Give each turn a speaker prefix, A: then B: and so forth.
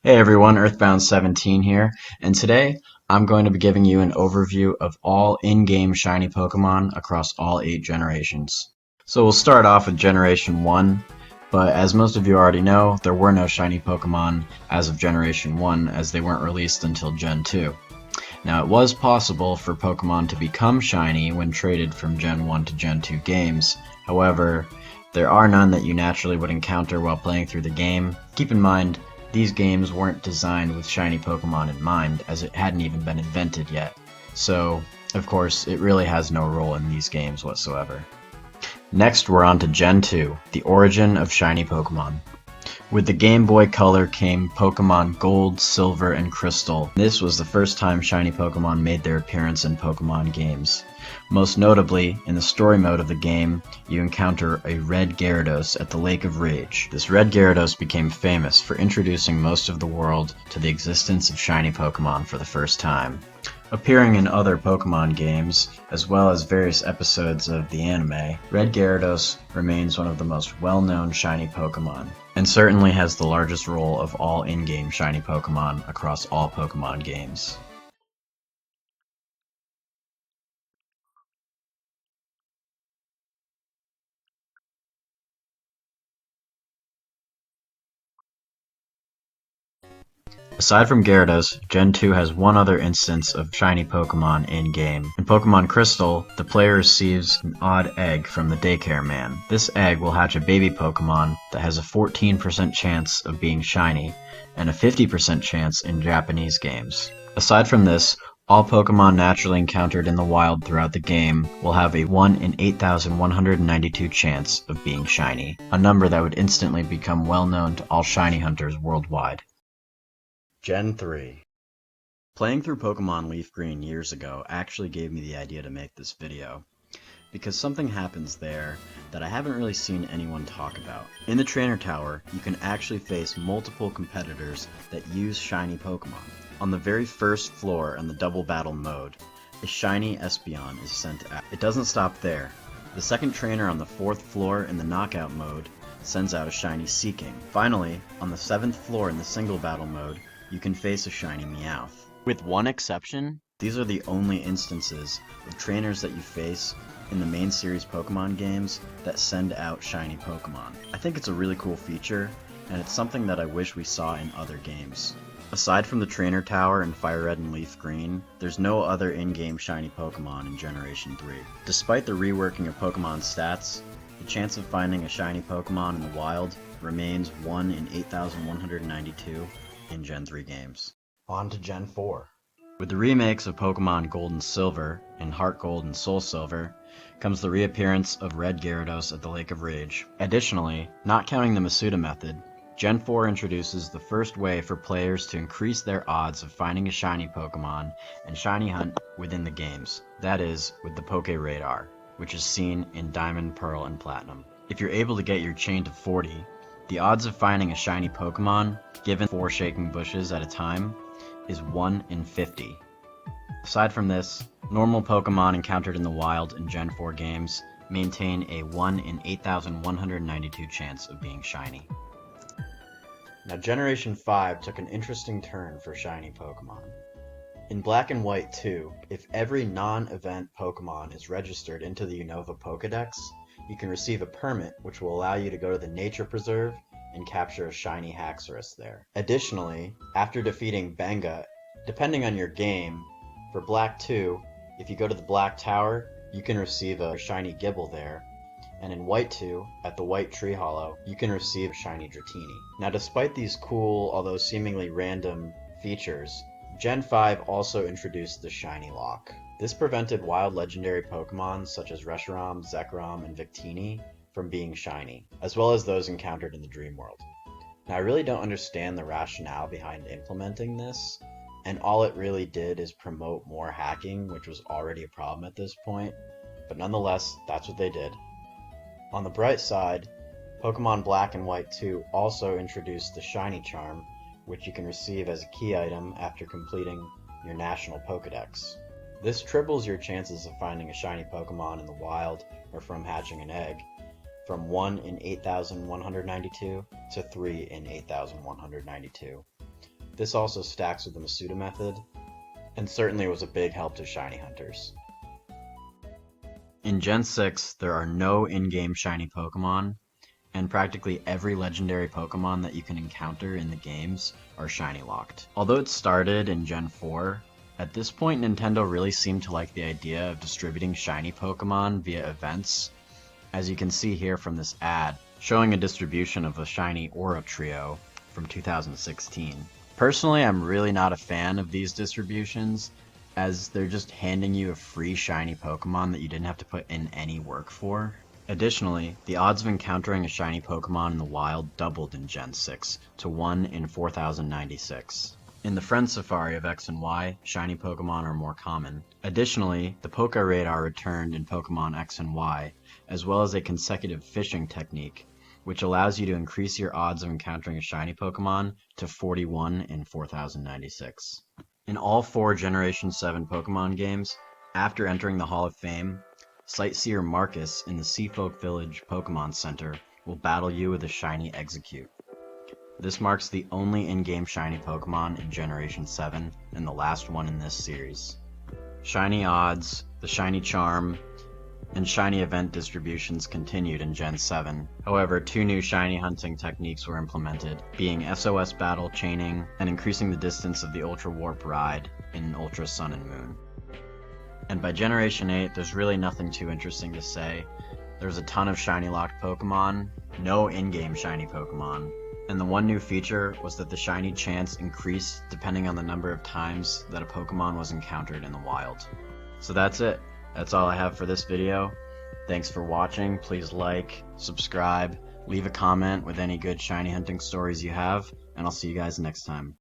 A: Hey everyone, Earthbound17 here, and today I'm going to be giving you an overview of all in-game shiny Pokemon across all 8 generations. So we'll start off with Generation 1, but as most of you already know, there were no shiny Pokemon as of Generation 1 as they weren't released until Gen 2. Now it was possible for Pokemon to become shiny when traded from Gen 1 to Gen 2 games, however, there are none that you naturally would encounter while playing through the game. Keep in mind, these games weren't designed with shiny Pokemon in mind, as it hadn't even been invented yet. So, of course, it really has no role in these games whatsoever. Next, we're on to Gen 2, the origin of shiny Pokemon. With the Game Boy Color came Pokemon Gold, Silver, and Crystal. This was the first time shiny Pokemon made their appearance in Pokemon games. Most notably, in the story mode of the game, you encounter a red Gyarados at the Lake of Rage. This red Gyarados became famous for introducing most of the world to the existence of shiny Pokemon for the first time. Appearing in other Pokemon games, as well as various episodes of the anime, Red Gyarados remains one of the most well-known shiny Pokemon, and certainly has the largest role of all in-game shiny Pokemon across all Pokemon games. Aside from Gyarados, Gen 2 has one other instance of shiny Pokemon in-game. In Pokemon Crystal, the player receives an odd egg from the daycare man. This egg will hatch a baby Pokemon that has a 14% chance of being shiny, and a 50% chance in Japanese games. Aside from this, all Pokemon naturally encountered in the wild throughout the game will have a 1 in 8,192 chance of being shiny, a number that would instantly become well known to all shiny hunters worldwide. Gen 3. Playing through Pokemon Leaf Green years ago actually gave me the idea to make this video, because something happens there that I haven't really seen anyone talk about. In the Trainer Tower, you can actually face multiple competitors that use shiny Pokemon. On the very first floor in the Double Battle mode, a shiny Espeon is sent out. It doesn't stop there. The second trainer on the 4th floor in the Knockout mode sends out a shiny Seeking. Finally, on the 7th floor in the Single Battle mode, you can face a shiny Meowth. With one exception, these are the only instances of trainers that you face in the main series Pokemon games that send out shiny Pokemon. I think it's a really cool feature, and it's something that I wish we saw in other games. Aside from the Trainer Tower in Fire Red and Leaf Green, there's no other in-game shiny Pokemon in Generation 3. Despite the reworking of Pokemon stats, the chance of finding a shiny Pokemon in the wild remains 1 in 8,192 in Gen 3 games. On to Gen 4. With the remakes of Pokemon Gold and Silver and Heart Gold and Soul Silver comes the reappearance of Red Gyarados at the Lake of Rage. Additionally, not counting the Masuda method, Gen 4 introduces the first way for players to increase their odds of finding a shiny Pokemon and shiny hunt within the games. That is, with the Poke Radar, which is seen in Diamond, Pearl, and Platinum. If you're able to get your chain to 40, the odds of finding a shiny Pokemon, given 4 shaking bushes at a time, is 1 in 50. Aside from this, normal Pokemon encountered in the wild in Gen 4 games maintain a 1 in 8,192 chance of being shiny. Now Generation 5 took an interesting turn for shiny Pokemon. In Black and White 2, if every non-event Pokemon is registered into the Unova Pokedex, you can receive a permit which will allow you to go to the Nature Preserve and capture a shiny Haxorus there. Additionally, after defeating Benga, depending on your game, for Black 2, if you go to the Black Tower, you can receive a shiny Gibble there, and in White 2, at the White Tree Hollow, you can receive a shiny Dratini. Now despite these cool, although seemingly random, features, Gen 5 also introduced the Shiny Lock. This prevented wild legendary Pokemon such as Reshiram, Zekrom, and Victini from being shiny, as well as those encountered in the Dream World. Now I really don't understand the rationale behind implementing this, and all it really did is promote more hacking, which was already a problem at this point, but nonetheless, that's what they did. On the bright side, Pokemon Black and White 2 also introduced the Shiny Charm, which you can receive as a key item after completing your National Pokedex. This triples your chances of finding a shiny Pokemon in the wild or from hatching an egg, from 1 in 8,192 to 3 in 8,192. This also stacks with the Masuda method, and certainly was a big help to shiny hunters. In Gen 6, there are no in-game shiny Pokemon, and practically every legendary Pokemon that you can encounter in the games are shiny locked. Although it started in Gen 4, at this point Nintendo really seemed to like the idea of distributing shiny Pokemon via events, as you can see here from this ad, showing a distribution of the shiny Aura Trio from 2016. Personally, I'm really not a fan of these distributions, as they're just handing you a free shiny Pokemon that you didn't have to put in any work for. Additionally, the odds of encountering a shiny Pokemon in the wild doubled in Gen 6 to 1 in 4096. In the Friend Safari of X and Y, shiny Pokemon are more common. Additionally, the Poké Radar returned in Pokemon X and Y, as well as a consecutive fishing technique, which allows you to increase your odds of encountering a shiny Pokemon to 41 in 4096. In all 4 Generation 7 Pokemon games, after entering the Hall of Fame, Sightseer Marcus in the Seafolk Village Pokemon Center will battle you with a shiny Execute. This marks the only in-game shiny Pokemon in Generation 7 and the last one in this series. Shiny odds, the shiny charm, and shiny event distributions continued in Gen 7. However, 2 new shiny hunting techniques were implemented, being SOS Battle chaining and increasing the distance of the Ultra Warp ride in Ultra Sun and Moon. And by Generation 8, there's really nothing too interesting to say. There's a ton of shiny locked Pokemon, no in-game shiny Pokemon, and the one new feature was that the shiny chance increased depending on the number of times that a Pokemon was encountered in the wild. So that's it. That's all I have for this video. Thanks for watching. Please like, subscribe, leave a comment with any good shiny hunting stories you have, and I'll see you guys next time.